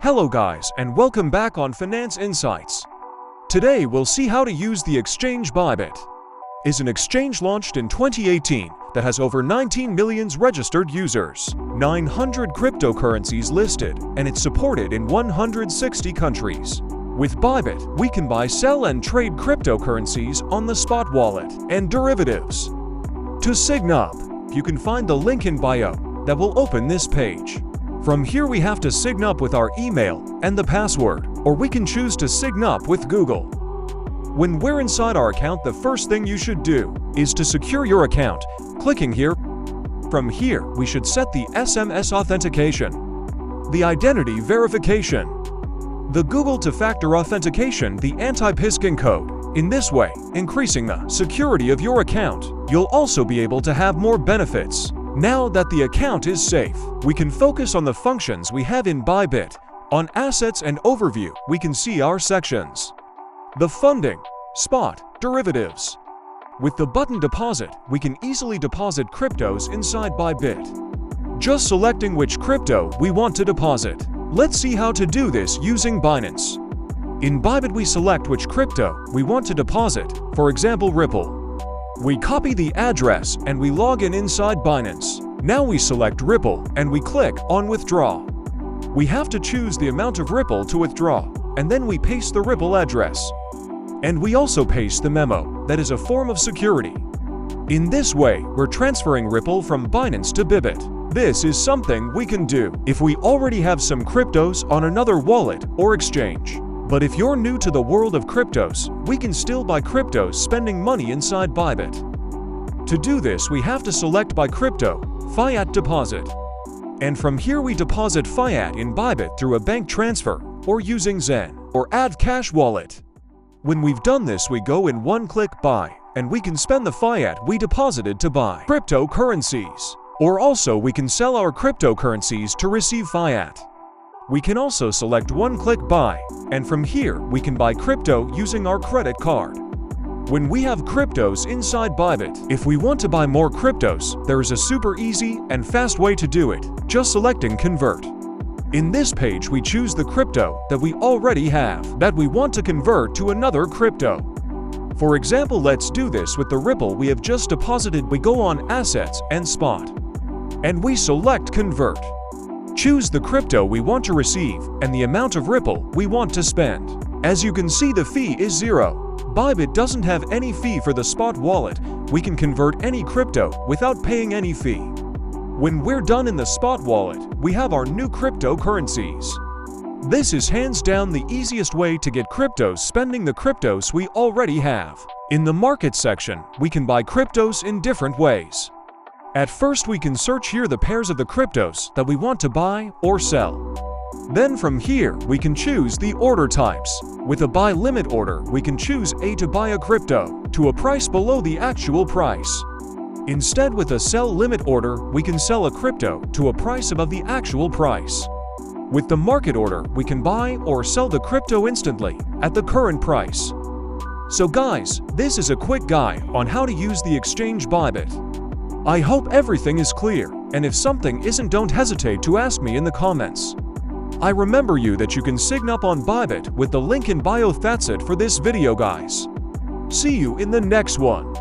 Hello guys, and welcome back on Finance Insights. Today we'll see how to use the exchange Bybit. Is an exchange launched in 2018 that has over 19 million registered users, 900 cryptocurrencies listed, and it's supported in 160 countries. With Bybit, we can buy, sell, and trade cryptocurrencies on the spot wallet and derivatives. To sign up, you can find the link in bio that will open this page. From here we have to sign up with our email and the password, or we can choose to sign up with Google. When we're inside our account, the first thing you should do is to secure your account, clicking here. From here, we should set the SMS authentication, the identity verification, the Google two-factor authentication, the anti-phishing code. In this way, increasing the security of your account, you'll also be able to have more benefits. Now that the account is safe, we can focus on the functions we have in Bybit. On Assets and Overview, we can see our sections. The Funding, Spot, Derivatives. With the button Deposit, we can easily deposit cryptos inside Bybit. Just selecting which crypto we want to deposit. Let's see how to do this using Binance. In Bybit, we select which crypto we want to deposit, for example Ripple. We copy the address and we log in inside Binance. Now we select Ripple and we click on Withdraw. We have to choose the amount of Ripple to withdraw, and then we paste the Ripple address. And we also paste the memo, that is a form of security. In this way, we're transferring Ripple from Binance to Bybit. This is something we can do if we already have some cryptos on another wallet or exchange. But if you're new to the world of cryptos, we can still buy cryptos spending money inside Bybit. To do this, we have to select Buy Crypto, Fiat Deposit. And from here we deposit Fiat in Bybit through a bank transfer, or using Zen, or Add Cash Wallet. When we've done this, we go in one-click Buy, and we can spend the Fiat we deposited to buy cryptocurrencies. Or also we can sell our cryptocurrencies to receive Fiat. We can also select one-click Buy, and from here we can buy crypto using our credit card. When we have cryptos inside Bybit, if we want to buy more cryptos, there is a super easy and fast way to do it, just selecting Convert. In this page we choose the crypto that we already have, that we want to convert to another crypto. For example, let's do this with the Ripple we have just deposited. We go on Assets and Spot, and we select Convert. Choose the crypto we want to receive and the amount of Ripple we want to spend. As you can see, the fee is 0. Bybit doesn't have any fee for the spot wallet. We can convert any crypto without paying any fee. When we're done in the spot wallet, we have our new cryptocurrencies. This is hands down the easiest way to get cryptos spending the cryptos we already have. In the market section, we can buy cryptos in different ways. At first we can search here the pairs of the cryptos that we want to buy or sell. Then from here we can choose the order types. With a buy limit order, we can choose A to buy a crypto to a price below the actual price. Instead, with a sell limit order, we can sell a crypto to a price above the actual price. With the market order, we can buy or sell the crypto instantly at the current price. So guys, this is a quick guide on how to use the exchange Bybit. I hope everything is clear, and if something isn't, don't hesitate to ask me in the comments. I remember you that you can sign up on Bybit with the link in bio. That's it for this video guys. See you in the next one.